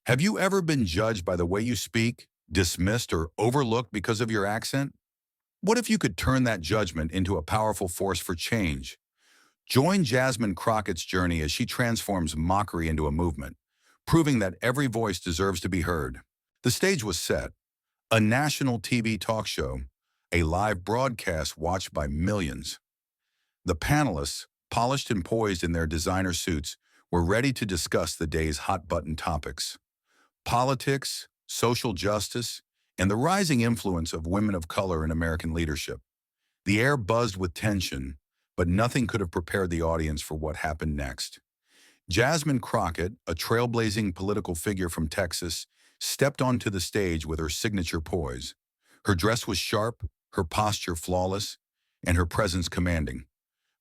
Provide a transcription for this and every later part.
Have you ever been judged by the way you speak, dismissed, or overlooked because of your accent? What if you could turn that judgment into a powerful force for change? Join Jasmin Crockett's journey as she transforms mockery into a movement, proving that every voice deserves to be heard. The stage was set, a national TV talk show, a live broadcast watched by millions. The panelists, polished and poised in their designer suits, were ready to discuss the day's hot-button topics: politics, social justice, and the rising influence of women of color in American leadership. The air buzzed with tension, but nothing could have prepared the audience for what happened next. Jasmin Crockett, a trailblazing political figure from Texas, stepped onto the stage with her signature poise. Her dress was sharp, her posture flawless, and her presence commanding.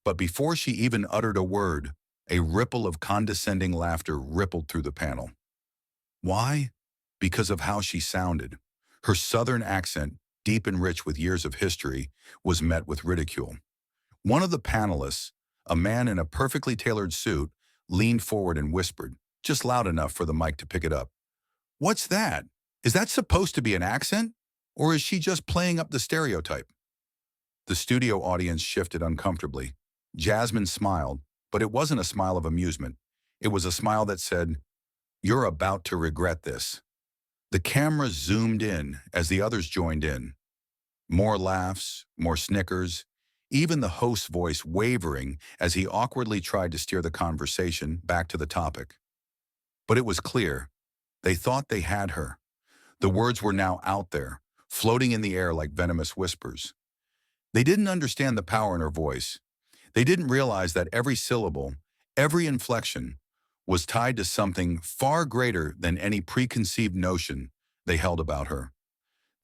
But before she even uttered a word, a ripple of condescending laughter rippled through the panel. Why? Because of how she sounded. Her Southern accent, deep and rich with years of history, was met with ridicule. One of the panelists, a man in a perfectly tailored suit, leaned forward and whispered, just loud enough for the mic to pick it up. "What's that? Is that supposed to be an accent? Or is she just playing up the stereotype?" The studio audience shifted uncomfortably. Jasmine smiled, but it wasn't a smile of amusement. It was a smile that said, "You're about to regret this." The camera zoomed in as the others joined in. More laughs, more snickers, even the host's voice wavering as he awkwardly tried to steer the conversation back to the topic. But it was clear. They thought they had her. The words were now out there, floating in the air like venomous whispers. They didn't understand the power in her voice. They didn't realize that every syllable, every inflection, was tied to something far greater than any preconceived notion they held about her.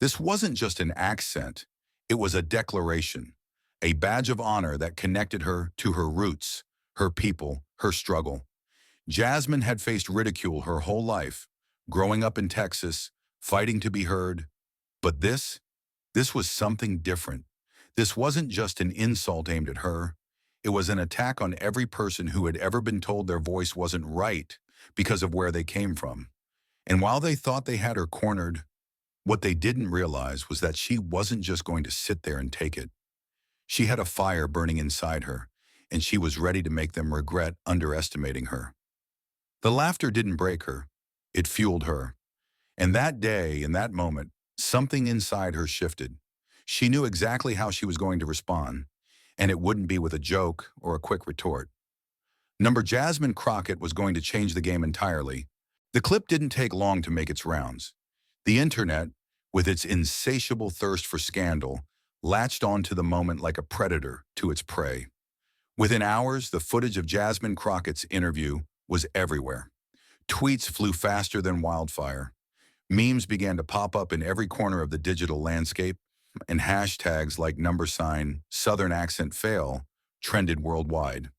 This wasn't just an accent, it was a declaration, a badge of honor that connected her to her roots, her people, her struggle. Jasmine had faced ridicule her whole life, growing up in Texas, fighting to be heard. But this was something different. This wasn't just an insult aimed at her. It was an attack on every person who had ever been told their voice wasn't right because of where they came from. And while they thought they had her cornered, what they didn't realize was that she wasn't just going to sit there and take it. She had a fire burning inside her, and she was ready to make them regret underestimating her. The laughter didn't break her. It fueled her. And that day, in that moment, something inside her shifted. She knew exactly how she was going to respond, and it wouldn't be with a joke or a quick retort. Number Jasmin Crockett was going to change the game entirely. The clip didn't take long to make its rounds. The internet, with its insatiable thirst for scandal, latched onto the moment like a predator to its prey. Within hours, the footage of Jasmin Crockett's interview was everywhere. Tweets flew faster than wildfire. Memes began to pop up in every corner of the digital landscape, and hashtags like #Southern accent fail trended worldwide.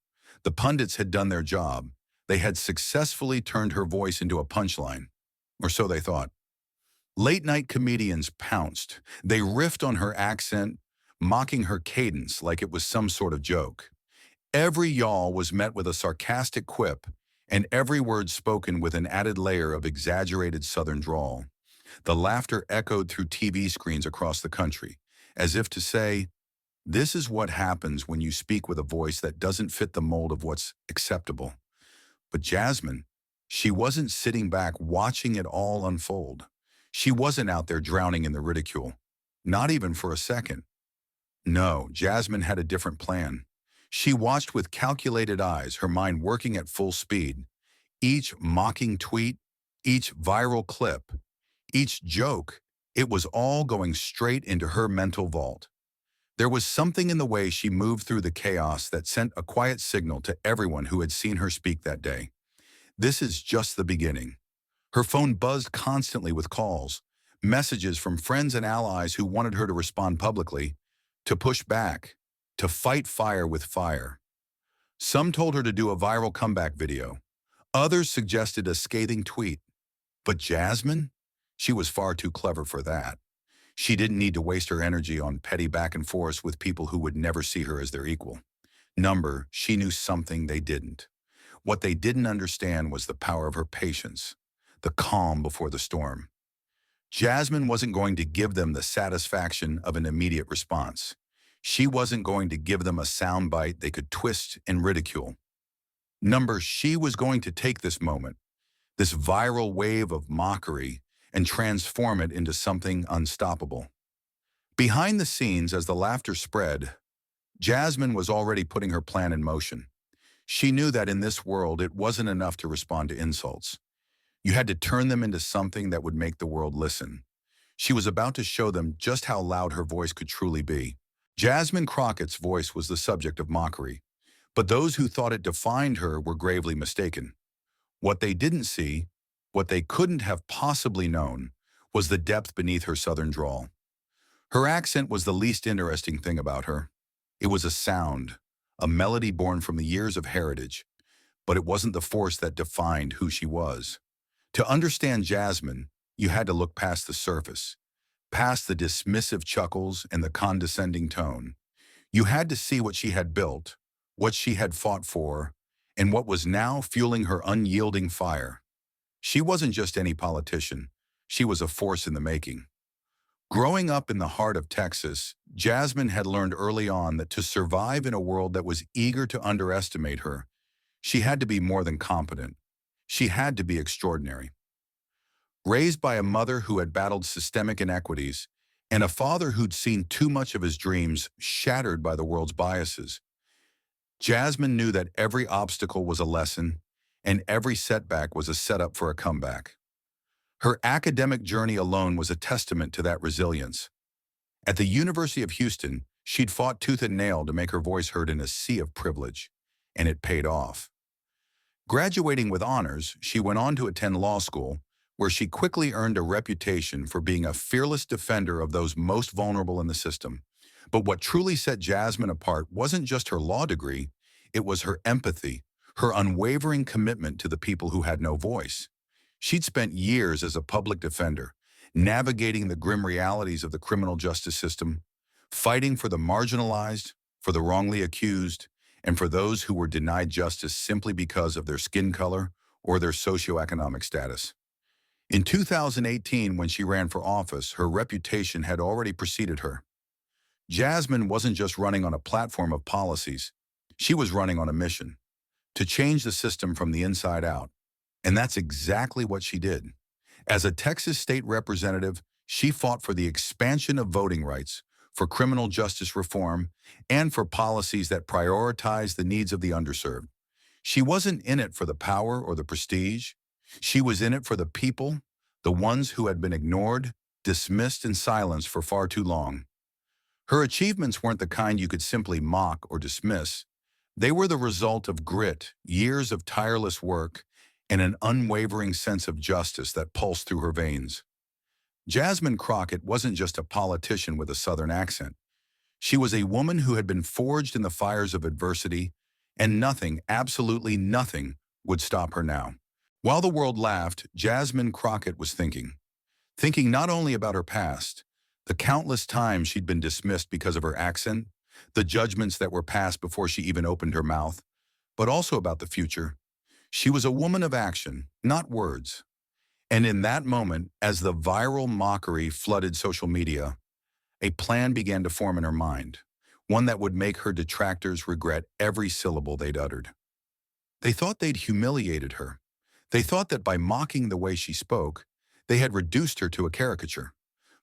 The pundits had done their job. They had successfully turned her voice into a punchline, or so they thought. Late-night comedians pounced. They riffed on her accent, mocking her cadence like it was some sort of joke. Every yawl was met with a sarcastic quip, and every word spoken with an added layer of exaggerated Southern drawl. The laughter echoed through TV screens across the country, as if to say, this is what happens when you speak with a voice that doesn't fit the mold of what's acceptable. But Jasmine, she wasn't sitting back watching it all unfold. She wasn't out there drowning in the ridicule, not even for a second. No, Jasmine had a different plan. She watched with calculated eyes, her mind working at full speed. Each mocking tweet, each viral clip, each joke, it was all going straight into her mental vault. There was something in the way she moved through the chaos that sent a quiet signal to everyone who had seen her speak that day. This is just the beginning. Her phone buzzed constantly with calls, messages from friends and allies who wanted her to respond publicly, to push back, to fight fire with fire. Some told her to do a viral comeback video. Others suggested a scathing tweet. But Jasmine? She was far too clever for that. She didn't need to waste her energy on petty back and forth with people who would never see her as their equal. She knew something they didn't. What they didn't understand was the power of her patience, the calm before the storm. Jasmine wasn't going to give them the satisfaction of an immediate response. She wasn't going to give them a soundbite they could twist and ridicule. She was going to take this moment, this viral wave of mockery, and transform it into something unstoppable. Behind the scenes, as the laughter spread, Jasmine was already putting her plan in motion. She knew that in this world it wasn't enough to respond to insults. You had to turn them into something that would make the world listen. She was about to show them just how loud her voice could truly be. Jasmin Crockett's voice was the subject of mockery, but those who thought it defined her were gravely mistaken. What they didn't see, what they couldn't have possibly known, was the depth beneath her southern drawl. Her accent was the least interesting thing about her. It was a sound, a melody born from the years of heritage, but it wasn't the force that defined who she was. To understand Jasmine, you had to look past the surface, past the dismissive chuckles and the condescending tone. You had to see what she had built, what she had fought for, and what was now fueling her unyielding fire. She wasn't just any politician. She was a force in the making. Growing up in the heart of Texas, Jasmine had learned early on that to survive in a world that was eager to underestimate her, she had to be more than competent. She had to be extraordinary. Raised by a mother who had battled systemic inequities and a father who'd seen too much of his dreams shattered by the world's biases, Jasmine knew that every obstacle was a lesson and every setback was a setup for a comeback. Her academic journey alone was a testament to that resilience. At the University of Houston, she'd fought tooth and nail to make her voice heard in a sea of privilege, and it paid off. Graduating with honors, she went on to attend law school, where she quickly earned a reputation for being a fearless defender of those most vulnerable in the system. But what truly set Jasmine apart wasn't just her law degree, it was her empathy, her unwavering commitment to the people who had no voice. She'd spent years as a public defender, navigating the grim realities of the criminal justice system, fighting for the marginalized, for the wrongly accused, and for those who were denied justice simply because of their skin color or their socioeconomic status. In 2018, when she ran for office, her reputation had already preceded her. Jasmine wasn't just running on a platform of policies. She was running on a mission to change the system from the inside out. And that's exactly what she did. As a Texas state representative, she fought for the expansion of voting rights, for criminal justice reform, and for policies that prioritize the needs of the underserved. She wasn't in it for the power or the prestige. She was in it for the people, the ones who had been ignored, dismissed, and silenced for far too long. Her achievements weren't the kind you could simply mock or dismiss. They were the result of grit, years of tireless work, and an unwavering sense of justice that pulsed through her veins. Jasmin Crockett wasn't just a politician with a Southern accent. She was a woman who had been forged in the fires of adversity, and nothing, absolutely nothing, would stop her now. While the world laughed, Jasmin Crockett was thinking not only about her past, the countless times she'd been dismissed because of her accent, the judgments that were passed before she even opened her mouth, but also about the future. She was a woman of action, not words. And in that moment, as the viral mockery flooded social media, a plan began to form in her mind, one that would make her detractors regret every syllable they'd uttered. They thought they'd humiliated her. They thought that by mocking the way she spoke, they had reduced her to a caricature.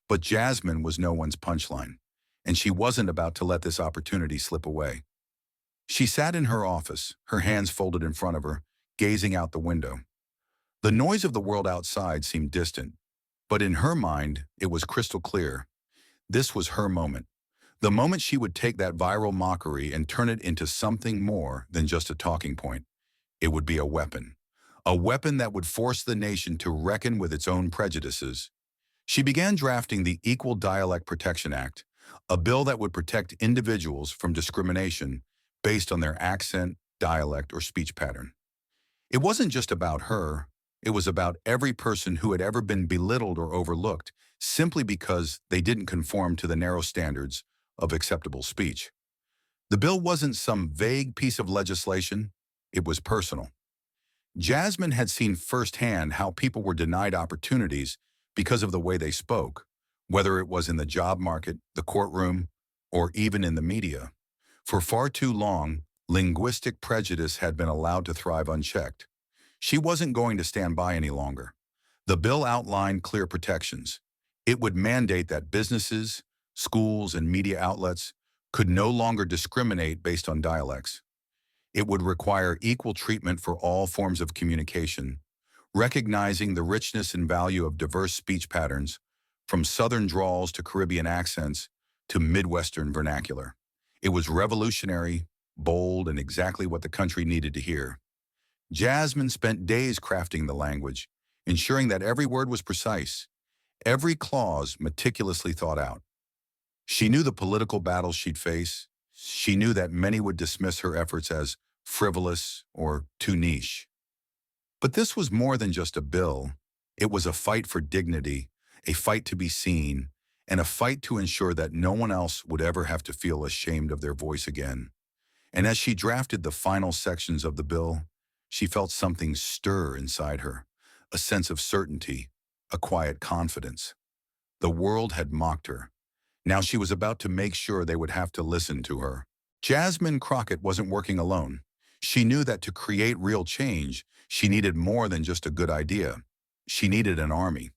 But Jasmine was no one's punchline, and she wasn't about to let this opportunity slip away. She sat in her office, her hands folded in front of her, gazing out the window. The noise of the world outside seemed distant, but in her mind, it was crystal clear. This was her moment. The moment she would take that viral mockery and turn it into something more than just a talking point. It would be a weapon that would force the nation to reckon with its own prejudices. She began drafting the Equal Dialect Protection Act, a bill that would protect individuals from discrimination based on their accent, dialect, or speech pattern. It wasn't just about her. It was about every person who had ever been belittled or overlooked simply because they didn't conform to the narrow standards of acceptable speech. The bill wasn't some vague piece of legislation. It was personal. Jasmine had seen firsthand how people were denied opportunities because of the way they spoke, whether it was in the job market, the courtroom, or even in the media. For far too long, linguistic prejudice had been allowed to thrive unchecked. She wasn't going to stand by any longer. The bill outlined clear protections. It would mandate that businesses, schools, and media outlets could no longer discriminate based on dialects. It would require equal treatment for all forms of communication, recognizing the richness and value of diverse speech patterns, from Southern drawls to Caribbean accents to Midwestern vernacular. It was revolutionary, bold, and exactly what the country needed to hear. Jasmine spent days crafting the language, ensuring that every word was precise, every clause meticulously thought out. She knew the political battles she'd face. She knew that many would dismiss her efforts as frivolous or too niche. But this was more than just a bill. It was a fight for dignity, a fight to be seen, and a fight to ensure that no one else would ever have to feel ashamed of their voice again. And as she drafted the final sections of the bill, she felt something stir inside her, a sense of certainty, a quiet confidence. The world had mocked her. Now she was about to make sure they would have to listen to her. Jasmin Crockett wasn't working alone. She knew that to create real change, she needed more than just a good idea. She needed an army.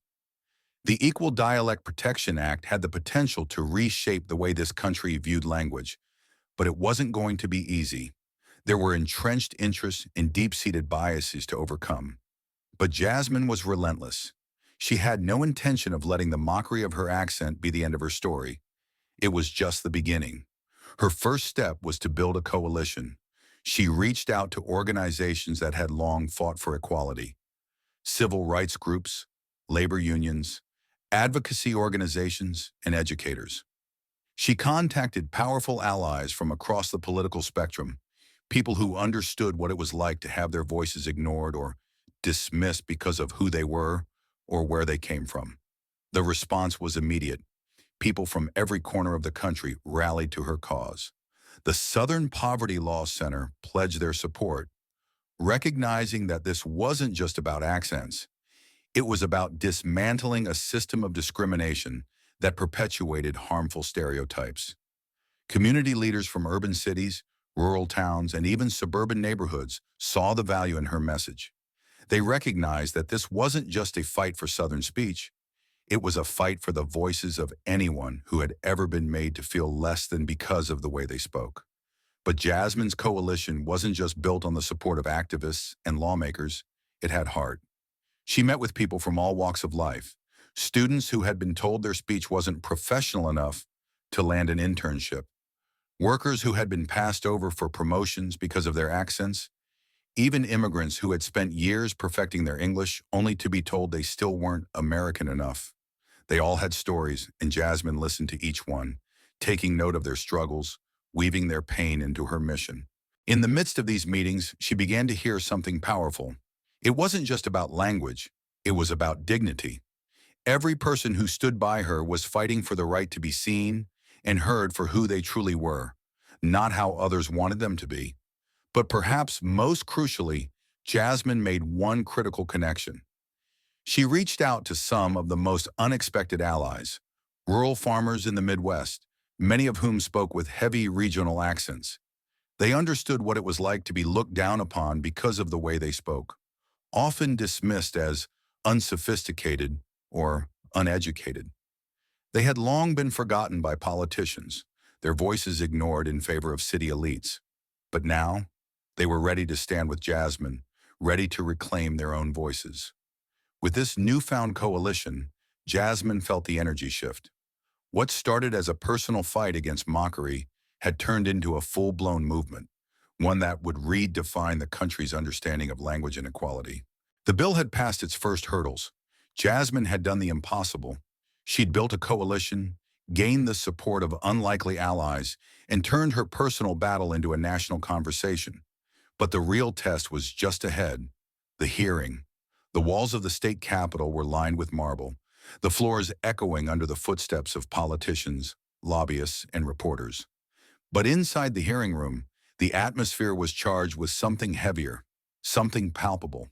The Equal Dialect Protection Act had the potential to reshape the way this country viewed language, but it wasn't going to be easy. There were entrenched interests and deep-seated biases to overcome. But Jasmine was relentless. She had no intention of letting the mockery of her accent be the end of her story. It was just the beginning. Her first step was to build a coalition. She reached out to organizations that had long fought for equality: civil rights groups, labor unions, advocacy organizations, and educators. She contacted powerful allies from across the political spectrum, people who understood what it was like to have their voices ignored or dismissed because of who they were or where they came from. The response was immediate. People from every corner of the country rallied to her cause. The Southern Poverty Law Center pledged their support, recognizing that this wasn't just about accents. It was about dismantling a system of discrimination that perpetuated harmful stereotypes. Community leaders from urban cities, rural towns, and even suburban neighborhoods saw the value in her message. They recognized that this wasn't just a fight for Southern speech. It was a fight for the voices of anyone who had ever been made to feel less than because of the way they spoke. But Jasmine's coalition wasn't just built on the support of activists and lawmakers. It had heart. She met with people from all walks of life, students who had been told their speech wasn't professional enough to land an internship, workers who had been passed over for promotions because of their accents, even immigrants who had spent years perfecting their English only to be told they still weren't American enough. They all had stories, and Jasmine listened to each one, taking note of their struggles, weaving their pain into her mission. In the midst of these meetings, she began to hear something powerful. It wasn't just about language, it was about dignity. Every person who stood by her was fighting for the right to be seen and heard for who they truly were, not how others wanted them to be. But perhaps most crucially, Jasmine made one critical connection. She reached out to some of the most unexpected allies, rural farmers in the Midwest, many of whom spoke with heavy regional accents. They understood what it was like to be looked down upon because of the way they spoke, often dismissed as unsophisticated or uneducated. They had long been forgotten by politicians, their voices ignored in favor of city elites. But now, they were ready to stand with Jasmine, ready to reclaim their own voices. With this newfound coalition, Jasmine felt the energy shift. What started as a personal fight against mockery had turned into a full-blown movement, one that would redefine the country's understanding of language inequality. The bill had passed its first hurdles. Jasmine had done the impossible. She'd built a coalition, gained the support of unlikely allies, and turned her personal battle into a national conversation. But the real test was just ahead: the hearing. The walls of the state capitol were lined with marble, the floors echoing under the footsteps of politicians, lobbyists, and reporters. But inside the hearing room, the atmosphere was charged with something heavier: something palpable.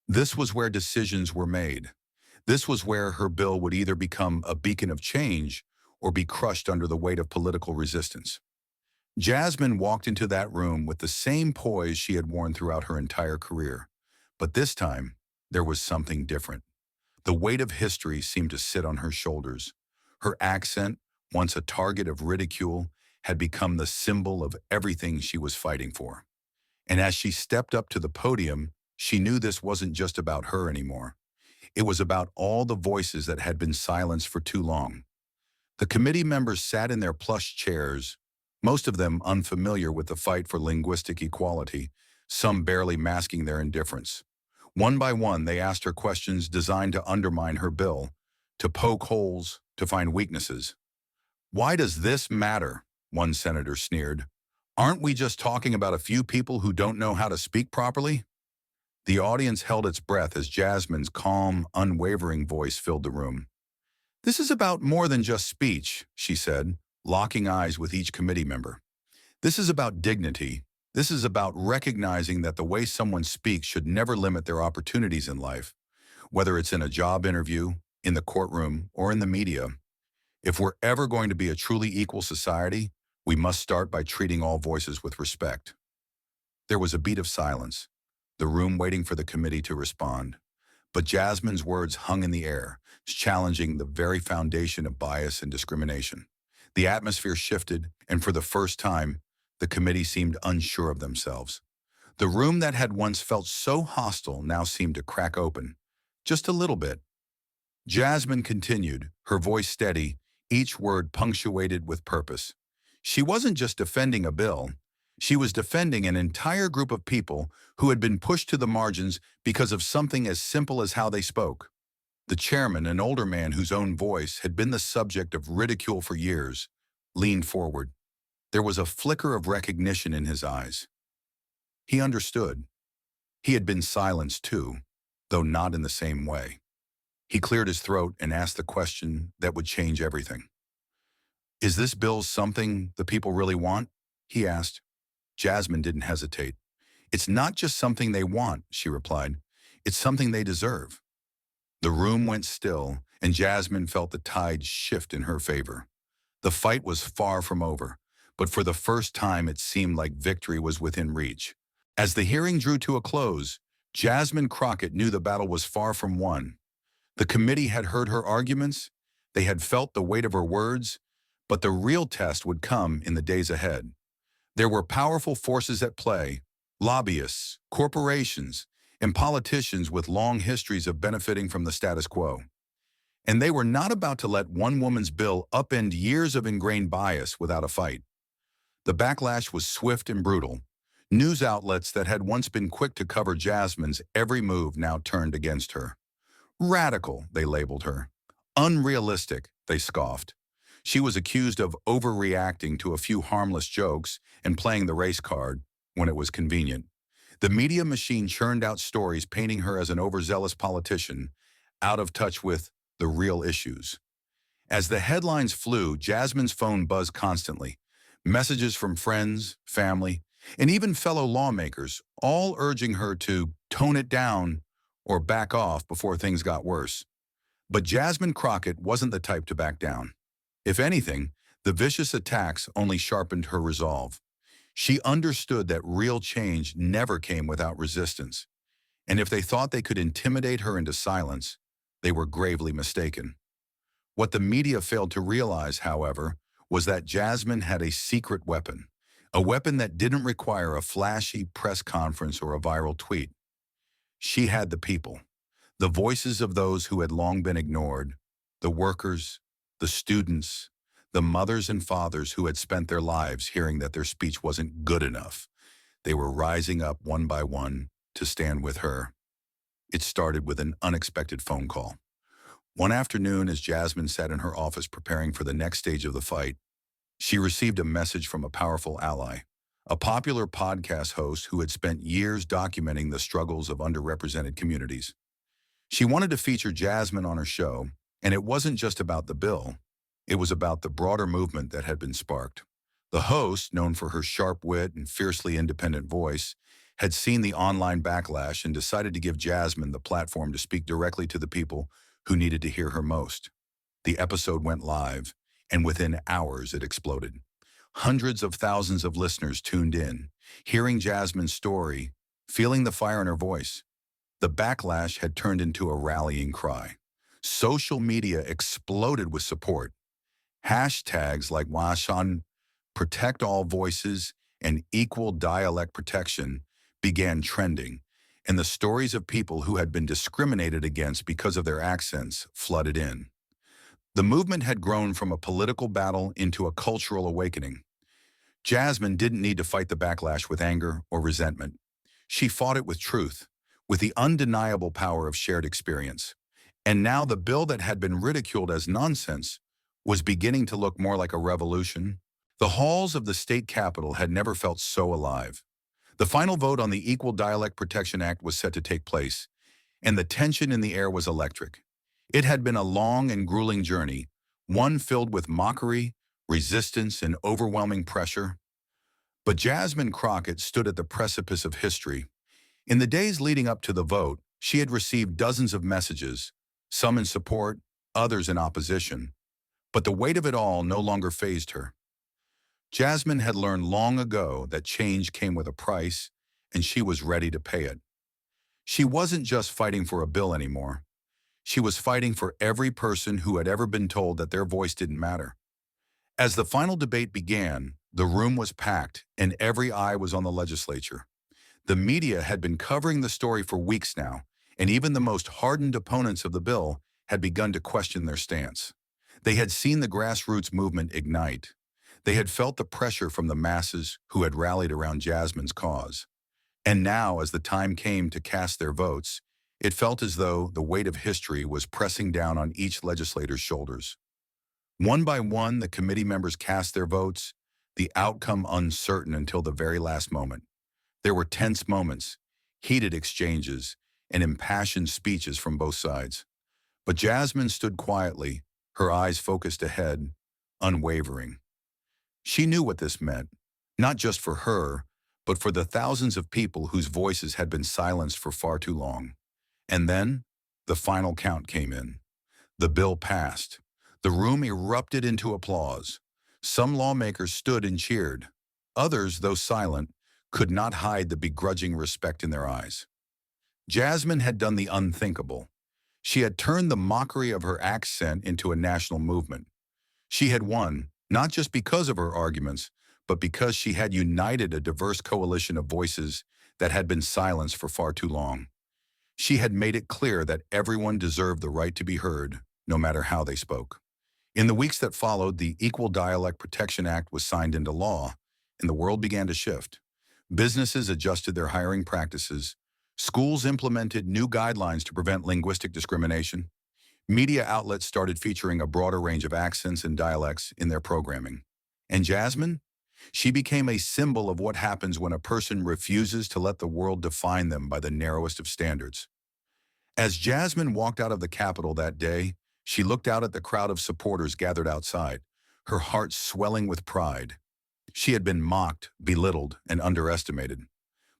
This was where decisions were made. This was where her bill would either become a beacon of change or be crushed under the weight of political resistance. Jasmin walked into that room with the same poise she had worn throughout her entire career. But this time, there was something different. The weight of history seemed to sit on her shoulders. Her accent, once a target of ridicule, had become the symbol of everything she was fighting for. And as she stepped up to the podium, she knew this wasn't just about her anymore. It was about all the voices that had been silenced for too long. The committee members sat in their plush chairs, most of them unfamiliar with the fight for linguistic equality, some barely masking their indifference. One by one, they asked her questions designed to undermine her bill, to poke holes, to find weaknesses. "Why does this matter?" one senator sneered. "Aren't we just talking about a few people who don't know how to speak properly?" The audience held its breath as Jasmin's calm, unwavering voice filled the room. "This is about more than just speech," she said, locking eyes with each committee member. "This is about dignity. This is about recognizing that the way someone speaks should never limit their opportunities in life, whether it's in a job interview, in the courtroom, or in the media. If we're ever going to be a truly equal society, we must start by treating all voices with respect." There was a beat of silence, the room waiting for the committee to respond. But Jasmin's words hung in the air, challenging the very foundation of bias and discrimination. The atmosphere shifted, and for the first time, the committee seemed unsure of themselves. The room that had once felt so hostile now seemed to crack open, just a little bit. Jasmin continued, her voice steady, each word punctuated with purpose. She wasn't just defending a bill. She was defending an entire group of people who had been pushed to the margins because of something as simple as how they spoke. The chairman, an older man whose own voice had been the subject of ridicule for years, leaned forward. There was a flicker of recognition in his eyes. He understood. He had been silenced too, though not in the same way. He cleared his throat and asked the question that would change everything. "Is this bill something the people really want?" he asked. Jasmin didn't hesitate. "It's not just something they want," she replied. "It's something they deserve." The room went still, and Jasmin felt the tide shift in her favor. The fight was far from over, but for the first time it seemed like victory was within reach. As the hearing drew to a close, Jasmin Crockett knew the battle was far from won. The committee had heard her arguments, they had felt the weight of her words, but the real test would come in the days ahead. There were powerful forces at play, lobbyists, corporations, and politicians with long histories of benefiting from the status quo. And they were not about to let one woman's bill upend years of ingrained bias without a fight. The backlash was swift and brutal. News outlets that had once been quick to cover Jasmin's every move now turned against her. Radical, they labeled her. Unrealistic, they scoffed. She was accused of overreacting to a few harmless jokes and playing the race card when it was convenient. The media machine churned out stories painting her as an overzealous politician, out of touch with the real issues. As the headlines flew, Jasmin's phone buzzed constantly. Messages from friends, family, and even fellow lawmakers, all urging her to tone it down or back off before things got worse. But Jasmin Crockett wasn't the type to back down. If anything, the vicious attacks only sharpened her resolve. She understood that real change never came without resistance. And if they thought they could intimidate her into silence, they were gravely mistaken. What the media failed to realize, however, was that Jasmin had a secret weapon, a weapon that didn't require a flashy press conference or a viral tweet. She had the people, the voices of those who had long been ignored, the workers, the students, the mothers and fathers who had spent their lives hearing that their speech wasn't good enough. They were rising up one by one to stand with her. It started with an unexpected phone call. One afternoon, as Jasmin sat in her office preparing for the next stage of the fight, she received a message from a powerful ally, a popular podcast host who had spent years documenting the struggles of underrepresented communities. She wanted to feature Jasmin on her show, and it wasn't just about the bill. It was about the broader movement that had been sparked. The host, known for her sharp wit and fiercely independent voice, had seen the online backlash and decided to give Jasmin the platform to speak directly to the people who needed to hear her most. The episode went live, and within hours it exploded. Hundreds of thousands of listeners tuned in, hearing Jasmin's story, feeling the fire in her voice. The backlash had turned into a rallying cry. Social media exploded with support. Hashtags like Washan, Protect All Voices, and Equal Dialect Protection began trending, and the stories of people who had been discriminated against because of their accents flooded in. The movement had grown from a political battle into a cultural awakening. Jasmin didn't need to fight the backlash with anger or resentment. She fought it with truth, with the undeniable power of shared experience. And now the bill that had been ridiculed as nonsense was beginning to look more like a revolution. The halls of the state capitol had never felt so alive. The final vote on the Equal Dialect Protection Act was set to take place, and the tension in the air was electric. It had been a long and grueling journey, one filled with mockery, resistance, and overwhelming pressure. But Jasmin Crockett stood at the precipice of history. In the days leading up to the vote, she had received dozens of messages, some in support, others in opposition. But the weight of it all no longer fazed her. Jasmin had learned long ago that change came with a price, and she was ready to pay it. She wasn't just fighting for a bill anymore. She was fighting for every person who had ever been told that their voice didn't matter. As the final debate began, the room was packed, and every eye was on the legislature. The media had been covering the story for weeks now, and even the most hardened opponents of the bill had begun to question their stance. They had seen the grassroots movement ignite. They had felt the pressure from the masses who had rallied around Jasmin's cause. And now, as the time came to cast their votes, it felt as though the weight of history was pressing down on each legislator's shoulders. One by one, the committee members cast their votes, the outcome uncertain until the very last moment. There were tense moments, heated exchanges, and impassioned speeches from both sides. But Jasmin stood quietly, her eyes focused ahead, unwavering. She knew what this meant, not just for her, but for the thousands of people whose voices had been silenced for far too long. And then, the final count came in. The bill passed. The room erupted into applause. Some lawmakers stood and cheered. Others, though silent, could not hide the begrudging respect in their eyes. Jasmin had done the unthinkable. She had turned the mockery of her accent into a national movement. She had won, not just because of her arguments, but because she had united a diverse coalition of voices that had been silenced for far too long. She had made it clear that everyone deserved the right to be heard, no matter how they spoke. In the weeks that followed, the Equal Dialect Protection Act was signed into law, and the world began to shift. Businesses adjusted their hiring practices. Schools implemented new guidelines to prevent linguistic discrimination. Media outlets started featuring a broader range of accents and dialects in their programming. And Jasmin? She became a symbol of what happens when a person refuses to let the world define them by the narrowest of standards. As Jasmin walked out of the Capitol that day, she looked out at the crowd of supporters gathered outside, her heart swelling with pride. She had been mocked, belittled, and underestimated.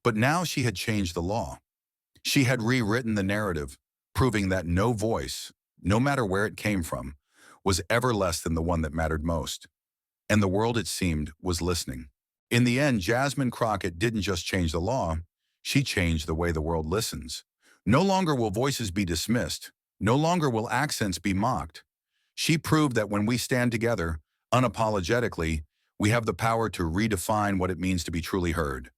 But now she had changed the law. She had rewritten the narrative, proving that no voice, no matter where it came from, was ever less than the one that mattered most. And the world, it seemed, was listening. In the end, Jasmin Crockett didn't just change the law, she changed the way the world listens. No longer will voices be dismissed. No longer will accents be mocked. She proved that when we stand together, unapologetically, we have the power to redefine what it means to be truly heard.